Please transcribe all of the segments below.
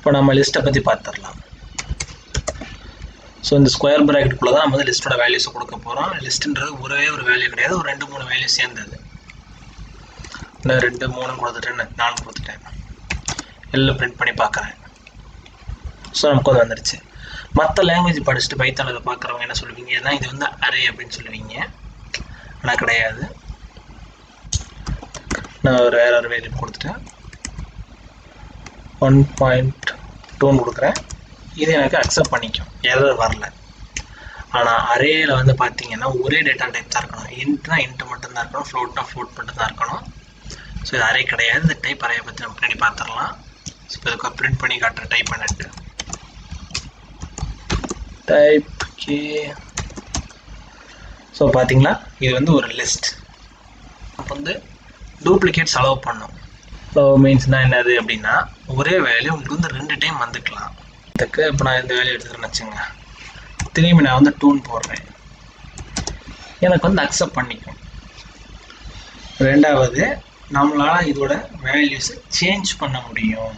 இப்போ நம்ம லிஸ்ட்டை பற்றி பார்த்துடலாம். ஸோ இந்த ஸ்கொயர் ப்ராக்கெட்டுக்குள்ளே தான் நம்ம வந்து லிஸ்ட்டோட வேல்யூஸை கொடுக்க போகிறோம். லிஸ்ட்டுன்றது ஒரே ஒரு வேல்யூ கிடையாது, ஒரு 2-3 வேல்யூ சேர்ந்தது. இல்லை 2 3 கொடுத்துட்டேன், 4 கொடுத்துட்டேன், எல்லாம் பிரிண்ட் பண்ணி பார்க்குறேன். ஸோ நமக்கு அது வந்துடுச்சு. மற்ற லாங்குவேஜ் படிச்சுட்டு பைத்தானில் இதை பார்க்குறவங்க என்ன சொல்லுவீங்க, ஏன்னா இது வந்து அரே அப்படின்னு சொல்லுவீங்க. ஆனால் கிடையாது. நான் வேற ஒரு வேல்யூ கொடுத்துட்டேன், 1.2 கொடுக்குறேன். இது எனக்கு அக்செப்ட் பண்ணிக்கும், எரர் வரல. ஆனால் அரேயில் வந்து பார்த்தீங்கன்னா ஒரே டேட்டா டைப் தான் இருக்கணும். இன்ட்னா இன்ட் மட்டும்தான் இருக்கணும், ஃப்ளோட்னா ஃப்ளோட் மட்டும்தான் இருக்கணும். ஸோ இது அரே கிடையாது. இந்த டைப் அரேயை பற்றி நம்ம பின்னாடி பார்த்துடலாம். ஸோ இப்போ இதுக்கு பிரிண்ட் பண்ணி காட்டுற டைப் பண்ணிட்டு டைப் கே. ஸோ பார்த்தீங்களா, இது வந்து ஒரு லிஸ்ட். அப்போ வந்து டூப்ளிகேட்ஸ் அலோவ் பண்ணோம். அலோவ் மீன்ஸ்னால் என்னது அப்படின்னா, ஒரே வேல்யூ உங்களுக்கு வந்து 2 டைம் வந்துக்கலாம். இதுக்கு இப்போ நான் இந்த வேல்யூ எடுத்துக்கிறேன்னு வச்சுங்க, திரும்பி நான் வந்து 2 போடுறேன், எனக்கு வந்து அக்செப்ட் பண்ணிக்கும். ரெண்டாவது, நம்மளால் இதோட வேல்யூஸை சேஞ்ச் பண்ண முடியும்.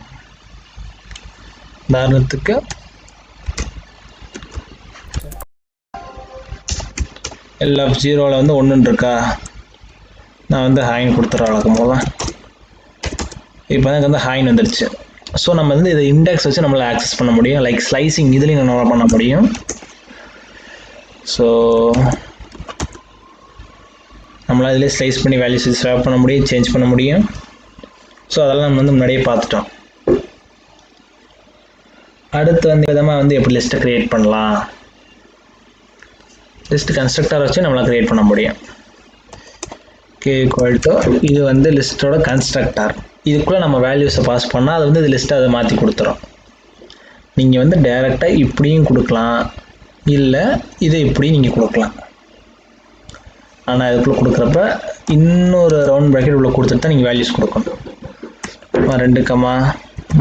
உதாரணத்துக்கு LF0வில் வந்து 1 இருக்கா, நான் வந்து ஹாயின் கொடுத்துட்றேன் வழக்கம் போல. இப்போ எனக்கு வந்து ஹாயின் வந்துடுச்சு. ஸோ நம்ம வந்து இதை இண்டெக்ஸ் வச்சு நம்மளால் ஆக்சஸ் பண்ண முடியும். லைக் ஸ்லைசிங் இதுலேயும் நம்ம பண்ண முடியும். ஸோ நம்மளால் இதிலே ஸ்லைஸ் பண்ணி வேல்யூஸ் ஸ்வாப் பண்ண முடியும், சேஞ்ச் பண்ண முடியும். ஸோ அதெல்லாம் நம்ம வந்து முன்னாடியே பார்த்துட்டோம். அடுத்து வந்து விதமாக வந்து எப்படி லிஸ்ட்டை க்ரியேட் பண்ணலாம், லிஸ்ட் கன்ஸ்ட்ரக்டர் வச்சு நம்மளால் க்ரியேட் பண்ண முடியும். k = இது வந்து லிஸ்ட்டோட கன்ஸ்ட்ரக்டர். இதுக்குள்ளே நம்ம வேல்யூஸை பாஸ் பண்ணால் அது வந்து இது லிஸ்ட்டை அதை மாற்றி கொடுத்துரும். நீங்கள் வந்து டைரெக்டாக இப்படியும் கொடுக்கலாம், இல்லை இதை இப்படி நீங்கள் கொடுக்கலாம். ஆனால் இதுக்குள்ளே கொடுக்குறப்ப இன்னொரு ரவுண்ட் ப்ராக்கெட் உள்ள கொடுத்துட்டு தான் நீங்கள் வேல்யூஸ் கொடுக்கணும். 2,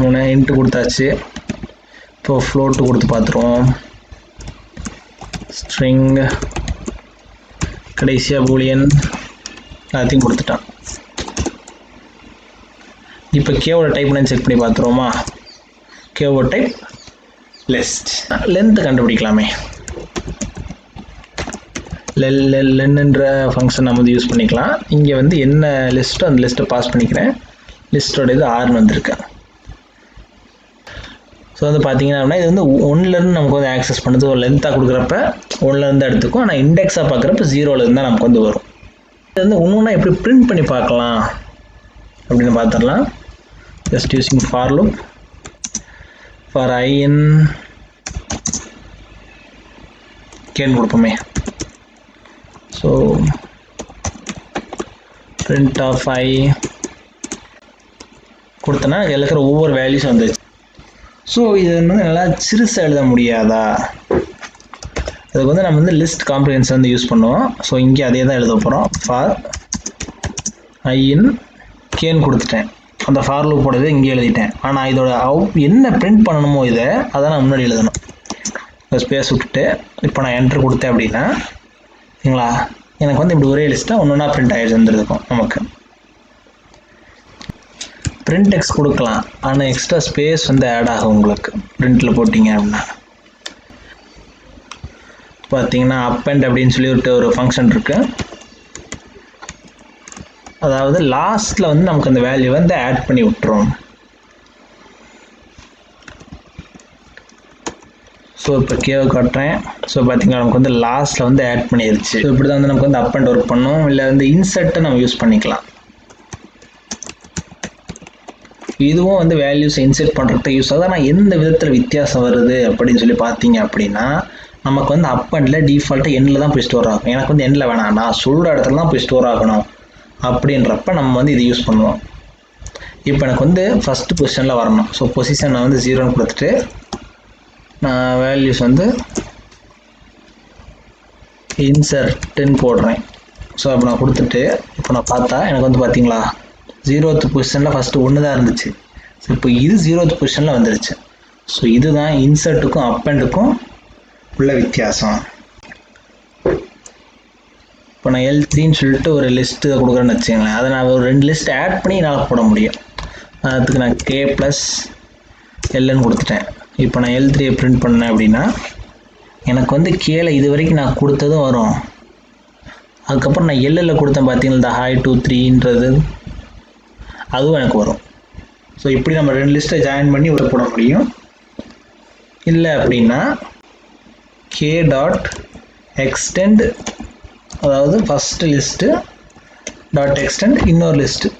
3 இன்ட்டு கொடுத்தாச்சு. இப்போ ஃப்ளோட்டு கொடுத்து பார்த்துருவோம். ஸ்ட்ரிங், கடைசியாக பூலியன், எல்லாத்தையும் கொடுத்துட்டான். இப்போ கேவோட டைப் என்னன்னு செக் பண்ணி பார்த்துருவோமா. கேவோட டைப் லிஸ்ட். லென்த்து கண்டுபிடிக்கலாமே. லென்னுன்ற ஃபங்க்ஷன் நம்ம வந்து யூஸ் பண்ணிக்கலாம். இங்கே வந்து என்ன லிஸ்ட்டோ அந்த லிஸ்ட்டை பாஸ் பண்ணிக்கிறேன். லிஸ்ட்டோட இது 6 வந்திருக்கு. ஸோ வந்து பார்த்தீங்கன்னா இது வந்து 1லேருந்து நமக்கு வந்து ஆக்சஸ் பண்ணுறது. ஒரு லென்த்தாக கொடுக்குறப்ப 1லேருந்து எடுத்துக்கும், ஆனால் இண்டெக்ஸாக பார்க்குறப்ப 0லேருந்து தான் நமக்கு வந்து வரும். இது வந்து ஒன்றுனா எப்படி பிரிண்ட் பண்ணி பார்க்கலாம் அப்படின்னு பார்த்துடலாம். Just using for loop for I in கேன் கொடுப்போமே. ஸோ print of I கொடுத்தனா எல்லாருக்கிற ஒவ்வொரு வேல்யூஸும் வந்துச்சு. ஸோ இது வந்து நல்லா சிறுசாக எழுத முடியாதா, அதுக்கு வந்து நம்ம வந்து லிஸ்ட் காம்ப்ரிஹென்ஷன் வந்து யூஸ் பண்ணுவோம். ஸோ இங்கே அதே தான் எழுத போகிறோம். ஃபார் I in கேன்னு கொடுத்துட்டேன், அந்த ஃபார் லூப்போடது இங்கே எழுதிட்டேன். ஆனால் இதோட என்ன பிரிண்ட் பண்ணணுமோ இதை அதான் நான் முன்னாடி எழுதணும். ஸ்பேஸ் விட்டுட்டு இப்போ நான் என்ட்ரு கொடுத்தேன் அப்படின்னா சரிங்களா, எனக்கு வந்து இப்படி ஒரே லிஸ்ட்டாக ஒன்று ஒன்றா பிரிண்ட் ஆகிடுச்சு வந்துருக்கும். நமக்கு பிரிண்ட் டெக்ஸ்ட் கொடுக்கலாம், ஆனால் எக்ஸ்ட்ரா ஸ்பேஸ் வந்து ஆட் ஆகும் உங்களுக்கு பிரிண்டில் போட்டிங்க அப்படின்னா. பார்த்தீங்கன்னா அப்பெண்ட் அப்படின்னு சொல்லிட்டு ஒரு ஃபங்க்ஷன் இருக்குது. அதாவது லாஸ்ட்டில் வந்து நமக்கு அந்த வேல்யூ வந்து ஆட் பண்ணி விட்டுரும். ஸோ இப்போ கேவை காட்டுறேன். ஸோ பார்த்தீங்கன்னா நமக்கு வந்து லாஸ்ட்டில் வந்து ஆட் பண்ணிடுச்சு. ஸோ இப்படி தான் வந்து நமக்கு வந்து அப்பெண்ட் ஒர்க் பண்ணோம். இல்லை வந்து இன்சர்ட்டை நம்ம யூஸ் பண்ணிக்கலாம். இதுவும் வந்து வேல்யூஸ் இன்சர்ட் பண்ணுறதுக்கு யூஸ் ஆகுது. ஆனால் எந்த விதத்தில் வித்தியாசம் வருது அப்படின்னு சொல்லி பார்த்தீங்க அப்படின்னா, நமக்கு வந்து அப்பெண்டில் டிஃபால்ட்டாக எண்ணில் தான் போய் ஸ்டோர் ஆகும். எனக்கு வந்து எண்ணில் வேணாம், நான் சொல்கிற இடத்துல தான் போய் ஸ்டோர் ஆகணும் அப்படின்றப்ப நம்ம வந்து இது யூஸ் பண்ணுவோம். இப்போ எனக்கு வந்து ஃபஸ்ட்டு பொசிஷனில் வரணும். ஸோ பொசிஷன் நான் வந்து 0ன்னு கொடுத்துட்டு நான் வேல்யூஸ் வந்து இன்சர்ட்டுன்னு போடுறேன். ஸோ அப்போ நான் கொடுத்துட்டு இப்போ நான் பார்த்தா எனக்கு வந்து பார்த்தீங்களா 0th பொசிஷனில் ஃபஸ்ட்டு 1 தான் இருந்துச்சு. ஸோ இப்போ இது 0th பொசிஷனில் வந்துடுச்சு. ஸோ இதுதான் இன்சர்ட்டுக்கும் அப்பெண்டுக்கும் உள்ள வித்தியாசம். இப்போ நான் L3ன்னு சொல்லிட்டு ஒரு லிஸ்ட்டு கொடுக்குறேன்னு வச்சுங்களேன், அதை நான் ஒரு 2 லிஸ்ட் ஆட் பண்ணி என்னால் போட முடியும். அதுக்கு நான் K + எல்லுன்னு கொடுத்துட்டேன். இப்போ நான் L3 பிரிண்ட் பண்ணேன் அப்படின்னா எனக்கு வந்து கீழே இது வரைக்கும் நான் கொடுத்ததும் வரும். அதுக்கப்புறம் நான் எல்லில் கொடுத்தேன் பார்த்தீங்கன்னா இந்த ஹாய் 2 3ன்றது அதுவும் எனக்கு வரும். ஸோ இப்படி நம்ம 2 லிஸ்ட்டை ஜாயின் பண்ணி உள்ள போட முடியும். இல்லை அப்படின்னா கே டாட் எக்ஸ்டெண்ட், அதாவது ஃபஸ்ட்டு லிஸ்ட்டு டாட் எக்ஸ்டெண்ட் இன்னொரு லிஸ்ட்டு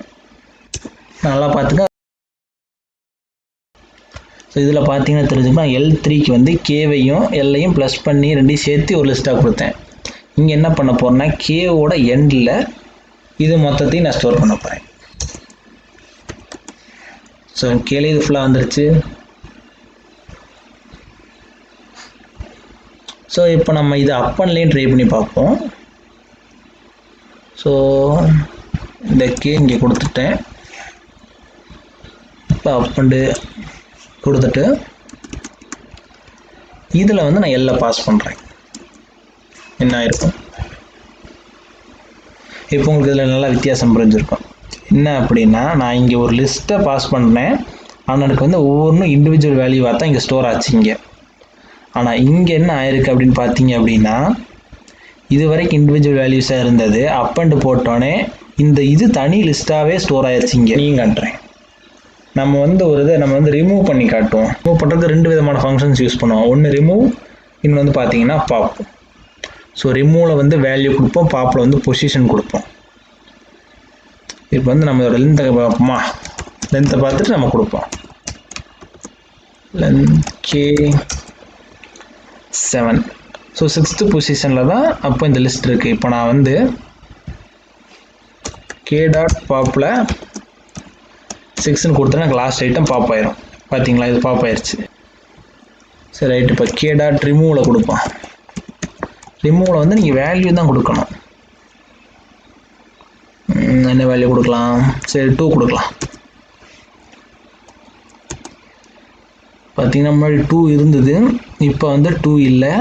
நல்லா பார்த்துக்க. ஸோ இதில் பார்த்தீங்கன்னா தெரிஞ்சுக்கலாம் L3க்கு வந்து கேவையும் எல்லையும் ப்ளஸ் பண்ணி ரெண்டையும் சேர்த்து ஒரு லிஸ்ட்டாக கொடுத்தேன். இங்கே என்ன பண்ண போகிறேன்னா கேவோட எண்டில் இது மொத்தத்தையும் நான் ஸ்டோர் பண்ண போகிறேன். ஸோ கேலே இது ஃபுல்லாக வந்துருச்சு. ஸோ இப்போ நம்ம இது அப்பன்லேயும் ட்ரை பண்ணி பார்ப்போம். ஸோ இந்த கே இங்கே கொடுத்துட்டேன். இப்போ அப்பண்டு கொடுத்துட்டு இதில் வந்து நான் எல்லை பாஸ் பண்ணுறேன். என்ன ஆயிருக்கும் இப்போ உங்களுக்கு இதில் நல்லா வித்தியாசம் புரிஞ்சிருக்கும். என்ன அப்படின்னா நான் இங்கே ஒரு லிஸ்ட்டை பாஸ் பண்ணுறேன், ஆனால் எனக்கு வந்து ஒவ்வொன்றும் இண்டிவிஜுவல் வேல்யூவாக தான் இங்கே ஸ்டோர் ஆச்சு இங்கே. ஆனால் இங்கே என்ன ஆயிருக்கு அப்படின்னு பார்த்தீங்க அப்படின்னா இது வரைக்கும் இண்டிவிஜுவல் வேல்யூஸாக இருந்தது, அப்பண்டு போட்டோன்னே இந்த இது தனி லிஸ்ட்டாகவே ஸ்டோர் ஆயிடுச்சு. இங்கே நீங்கள் காட்டுறேன். நம்ம வந்து ஒரு இதை நம்ம வந்து ரிமூவ் பண்ணி காட்டுவோம். ரிமூவ் பண்ணுறதுக்கு 2 விதமான ஃபங்க்ஷன்ஸ் யூஸ் பண்ணுவோம். ஒன்று ரிமூவ், இன்னொன்று வந்து பார்த்தீங்கன்னா பாப். ஸோ ரிமூவில் வந்து வேல்யூ கொடுப்போம், பாப்பில் வந்து பொசிஷன் கொடுப்போம். இப்போ வந்து நம்ம இதோட லென்த்தை பார்ப்போமா, லென்த்தை பார்த்துட்டு நம்ம கொடுப்போம். Length K7. ஸோ 6th பொசிஷனில் தான் அப்போ இந்த லிஸ்ட் இருக்குது. இப்போ நான் வந்து கே டாட் பாப்பில் 6ன்னு கொடுத்தா எனக்கு லாஸ்ட் ஐட்டம் பாப் ஆயிரும். பார்த்தீங்களா, இது பாப் ஆயிடுச்சு. சரி ரைட்டு. இப்போ கே டாட் ரிமூவில் கொடுப்போம். ரிமூவில் வந்து நீங்கள் வேல்யூ தான் கொடுக்கணும். என்ன வேல்யூ கொடுக்கலாம்? சரி 2 கொடுக்கலாம். பார்த்தீங்கன்னா முன்னாடி 2 இருந்தது, இப்போ வந்து 2 இல்லை.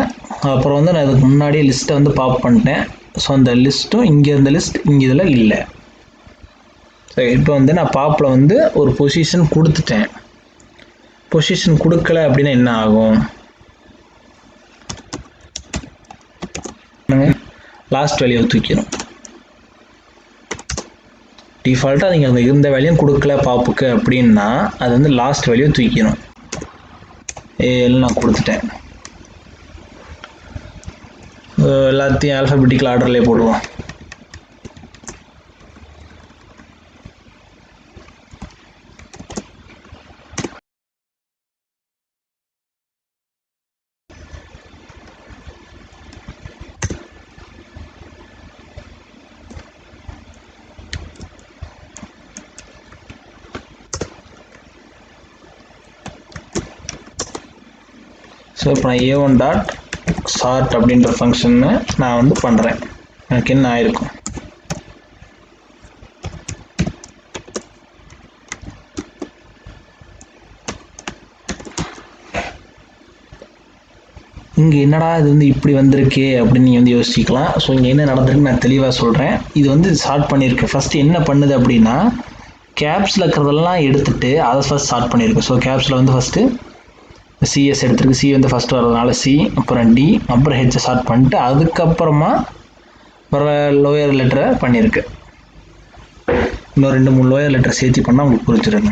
அப்புறம் வந்து நான் அதுக்கு முன்னாடியே லிஸ்ட்டை வந்து பாப் பண்ணிட்டேன். ஸோ அந்த லிஸ்ட்டும் இங்கே இருந்த லிஸ்ட் இங்கே இதில் இல்லை. சரி இப்போ வந்து நான் பாப்பில் வந்து ஒரு பொசிஷன் கொடுத்துட்டேன். பொசிஷன் கொடுக்கல அப்படின்னா என்ன ஆகும்? லாஸ்ட் வேல்யூவை தூக்கிடும். டிஃபால்ட்டாக நீங்கள் அந்த இருந்த வேல்யூயும் கொடுக்கல பாப்புக்கு அப்படின்னா அது வந்து லாஸ்ட் வேல்யூ தூக்கிடும். நான் கொடுத்துட்டேன். எல்லாத்தையும் ஆல்ஃபபெட்டிக்கல் ஆர்டர்லேயே போடுவோம். ஸோ இப்போ நான் A1 டாட் சார்ட் அப்படின்ற ஃபங்க்ஷனை நான் வந்து பண்ணுறேன். எனக்கு என்ன ஆயிருக்கும்? இங்கே என்னடா இது வந்து இப்படி வந்திருக்கே அப்படின்னு நீங்கள் வந்து யோசிக்கலாம். ஸோ இங்கே என்ன நடந்திருக்குன்னு நான் தெளிவாக சொல்கிறேன். இது வந்து சார்ட் பண்ணியிருக்கு. ஃபஸ்ட்டு என்ன பண்ணுது அப்படின்னா கேப்ஸில் இருக்கிறதெல்லாம் எடுத்துகிட்டு அதை ஃபஸ்ட் சார்ட் பண்ணியிருக்கு. ஸோ கேப்ஸில் வந்து ஃபஸ்ட்டு சிஎஸ் எடுத்துருக்கு. சி வந்து ஃபஸ்ட்டு வர்றதுனால சி, அப்புறம் டி, அப்புறம் ஹெச்சை ஸ்டார்ட் பண்ணிட்டு அதுக்கப்புறமா வர லோயர் லெட்டரை பண்ணியிருக்கு. இன்னும் 2-3 லோயர் லெட்டரை சேர்த்து பண்ணால் உங்களுக்கு புரிஞ்சிருங்க.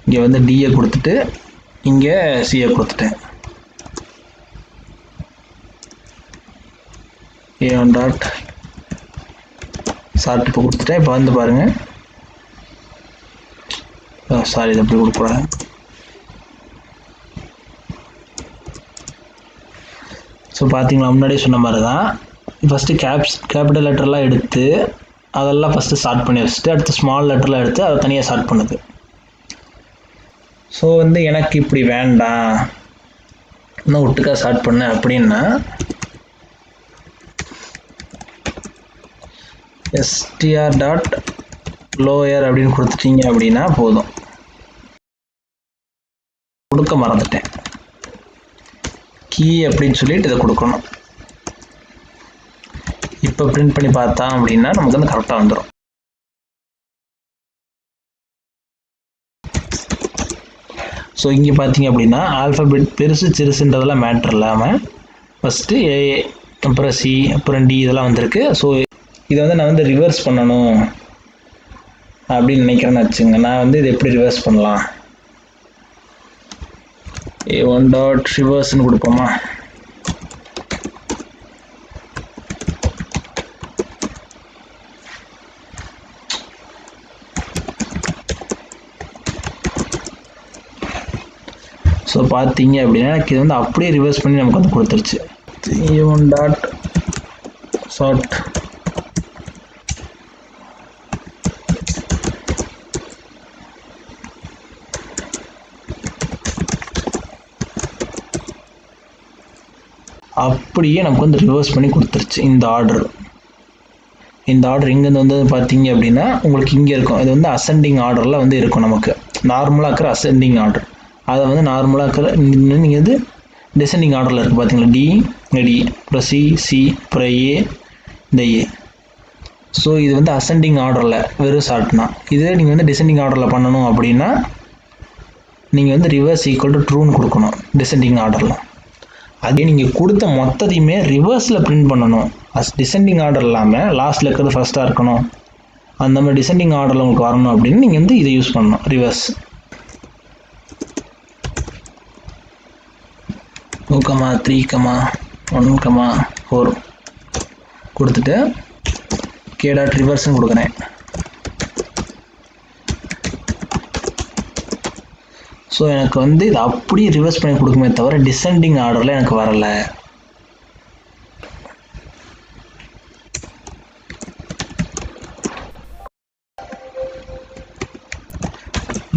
இங்கே வந்து டியை கொடுத்துட்டு இங்கே சியை கொடுத்துட்டேன். A1 டாட் சார்ட் இப்போ கொடுத்துட்டேன். இப்போ வந்து பாருங்கள், சாரி இதை அப்படி கொடுக்கூடாது. ஸோ பார்த்தீங்களா, முன்னாடியே சொன்ன மாதிரி தான் ஃபஸ்ட்டு கேபிட்டல் லெட்டர்லாம் எடுத்து அதெல்லாம் ஃபஸ்ட்டு ஸ்டார்ட் பண்ணி வச்சுட்டு அடுத்து ஸ்மால் லெட்டர்லாம் எடுத்து அதை தனியாக ஸ்டார்ட் பண்ணுது. ஸோ வந்து எனக்கு இப்படி வேண்டாம், இன்னும் ஒட்டுக்கா ஸ்டார்ட் பண்ணேன் அப்படின்னா str டாட் லோயர் அப்படின்னு கொடுத்துட்டீங்க அப்படின்னா போதும். கொடுக்க மறந்துட்டேன், கீ அப்படின்னு சொல்லிட்டு இதை கொடுக்கணும். இப்போ பிரிண்ட் பண்ணி பார்த்தா அப்படின்னா நமக்கு வந்து கரெக்டாக வந்துடும். ஸோ இங்கே பார்த்தீங்க அப்படின்னா ஆல்ஃபபெட் பெருசு சிறுசுன்றதெல்லாம் மேட்ரு இல்லாமல் ஃபஸ்ட்டு ஏ, அப்புறம் சி, அப்புறம் டி இதெல்லாம் வந்திருக்கு. ஸோ இதை வந்து நான் வந்து ரிவர்ஸ் பண்ணணும் அப்படின்னு நினைக்கிறேன்னு வச்சுங்க. நான் வந்து இது எப்படி ரிவர்ஸ் பண்ணலாம்? A1 டாட் ரிவர்ஸ்ன்னு கொடுப்போமா? ஸோ பார்த்தீங்க அப்படின்னா எனக்கு இது வந்து அப்படியே ரிவர்ஸ் பண்ணி நமக்கு வந்து கொடுத்துருச்சு. A1 டாட் சார்ட் அப்படியே நமக்கு வந்து ரிவர்ஸ் பண்ணி கொடுத்துருச்சு இந்த ஆர்டர். இந்த ஆர்டர் எங்கேருந்து வந்தது பார்த்தீங்க அப்படின்னா உங்களுக்கு இங்கே இருக்கும். இது வந்து அசெண்டிங் ஆர்டரில் வந்து இருக்கும். நமக்கு நார்மலாக இருக்கிற அசெண்டிங் ஆர்டர், அதை வந்து நார்மலாக இருக்கிற நீங்கள் வந்து டிசெண்டிங் ஆர்டரில் இருக்குது பார்த்தீங்களா? டி, அப்புறம் சி, அப்புறம் ஏ, இந்த ஏ. ஸோ இது வந்து அசெண்டிங் ஆர்டரில் வெறும் சார்ட்னா. இதே நீங்கள் வந்து டிசெண்டிங் ஆர்டரில் பண்ணணும் அப்படின்னா நீங்கள் வந்து ரிவர்ஸ் ஈக்குவல் டு ட்ரூன்னு கொடுக்கணும் டிசெண்டிங் ஆர்டரில். அதே நீங்கள் கொடுத்த மொத்தத்தையுமே ரிவர்ஸில் பிரிண்ட் பண்ணணும். டிசெண்டிங் ஆர்டர் இல்லாமல் லாஸ்ட்டில் இருக்கிறது ஃபஸ்ட்டாக இருக்கணும். அந்த மாதிரி டிசெண்டிங் ஆர்டரில் உங்களுக்கு வரணும் அப்படின்னு நீங்கள் வந்து இதை யூஸ் பண்ணணும், ரிவர்ஸ். 2, 3, 1, 4 கொடுத்துட்டு கே டாட் ரிவர்ஸ்ன்னு கொடுக்குறேன். ஸோ எனக்கு வந்து இது அப்படியே ரிவர்ஸ் பண்ணி கொடுக்குமே தவிர டிசெண்டிங் ஆர்டரில் எனக்கு வரலை.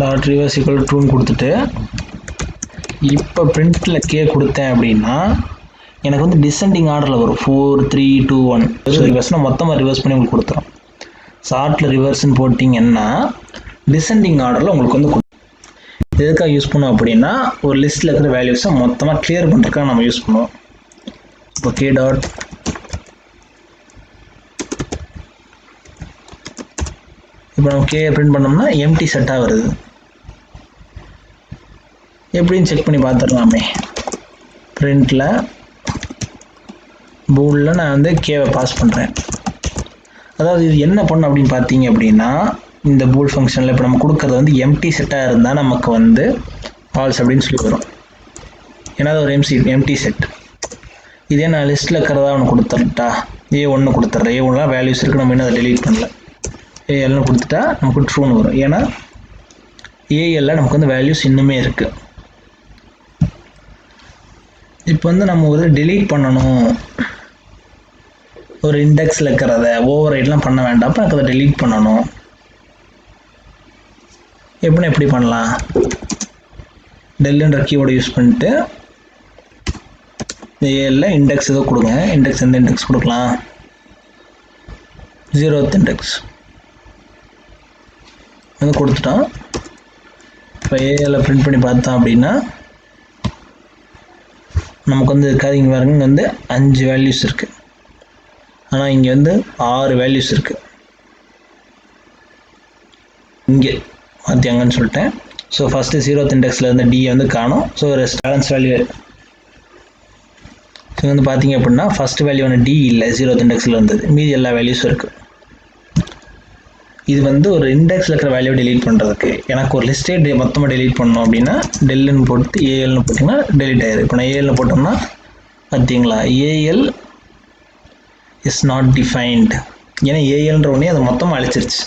டாட் ரிவர்ஸ் ஈக்குவல் டு ட்ரூன்னு கொடுத்துட்டு இப்போ பிரிண்டில் கே கொடுத்தேன் அப்படின்னா எனக்கு வந்து டிசெண்டிங் ஆர்டரில் வரும். 4, 3, 2, 1 ரிவர்ஸ்னால் மொத்தமாக ரிவர்ஸ் பண்ணி உங்களுக்கு கொடுத்துரும். ஷார்ட்டில் ரிவர்ஸ்ன்னு போட்டிங்கன்னா டிசெண்டிங் ஆர்டரில் உங்களுக்கு வந்து எதுக்காக யூஸ் பண்ணுவோம் அப்படின்னா ஒரு லிஸ்ட்டில் இருக்கிற வேல்யூஸை மொத்தமாக கிளியர் பண்ணுறதுக்காக நம்ம யூஸ் பண்ணுவோம். இப்போ கே டாட் இப்போ நம்ம கே பிரிண்ட் பண்ணோம்னா எம்டி செட்டாக வருது. எப்படின்னு செக் பண்ணி பார்த்துடலாமே. பிரிண்டில் பூலில் நான் வந்து கேவை பாஸ் பண்ணுறேன். அதாவது இது என்ன பண்ணும் அப்படின்னு பார்த்தீங்க அப்படின்னா இந்த பூல் ஃபங்க்ஷனில் இப்போ நம்ம கொடுக்குறது வந்து எம்டி செட்டாக இருந்தால் நமக்கு வந்து ஃபால்ஸ் அப்படின்னு சொல்லி வரும். ஏன்னா அது ஒரு எம்டி செட். இதே நான் லிஸ்ட்டில் இருக்கிறதா ஒன்று கொடுத்துட்டா A1 கொடுத்துட்றேன். A1லாம் வேல்யூஸ் இருக்குது, நம்ம இன்னும் அதை டெலீட் பண்ணல. ஏஎல்னு கொடுத்துட்டா நமக்கு ட்ரூன்னு வரும். ஏன்னா ஏஎல்ல நமக்கு வந்து வேல்யூஸ் இன்னுமே இருக்குது. இப்போ வந்து நம்ம ஒரு டெலீட் பண்ணணும், ஒரு இண்டெக்ஸில் இருக்கிறத ஓவர் ரைட்லாம் பண்ண வேண்டாம். அப்போ எனக்கு அதை டெலீட் பண்ணணும். எப்படி பண்ணலாம்? டெல்லுன்ற கீவோர்டு யூஸ் பண்ணிட்டு ஏஎல்ல இண்டெக்ஸ் ஏதோ கொடுங்க. இண்டெக்ஸ் எந்த இண்டெக்ஸ் கொடுக்கலாம்? 0th இண்டெக்ஸ் வந்து கொடுத்துட்டோம். இப்போ ஏஎல்ல பிரிண்ட் பண்ணி பார்த்தோம் அப்படின்னா நமக்கு வந்து இருக்காது. இங்கே பாருங்க, இங்கே வந்து 5 வேல்யூஸ் இருக்குது. ஆனால் இங்கே வந்து 6 வேல்யூஸ் இருக்குது. இங்கே மாற்றியாங்கன்னு சொல்லிட்டேன். ஸோ ஃபஸ்ட்டு 0th இண்டெக்ஸில் இருந்த டியை வந்து காணும். ஸோ ரெஸ்டாரன்ஸ் வேல்யூ ஸோ வந்து பார்த்தீங்க அப்படின்னா ஃபஸ்ட்டு வேல்யூ ஒன்று டி இல்லை, 0th இண்டெக்ஸில் இருந்தது. மீதி எல்லா வேல்யூஸும் இருக்குது. இது வந்து ஒரு இண்டெக்ஸில் இருக்கிற வேல்யூ டெலீட் பண்ணுறதுக்கு எனக்கு ஒரு லிஸ்ட்டே மொத்தமாக டெலீட் பண்ணணும் அப்படின்னா டெல்லுன்னு போட்டு ஏஎல்னு போட்டிங்கன்னா டெலீட் ஆயிடும். இப்போ நான் ஏஎல்னு போட்டோம்னா பார்த்தீங்களா ஏஎல் இஸ் நாட் டிஃபைன்ட். ஏன்னா ஏஎல்ன்ற ஒன்றே அதை மொத்தமாக அழிச்சிருச்சு.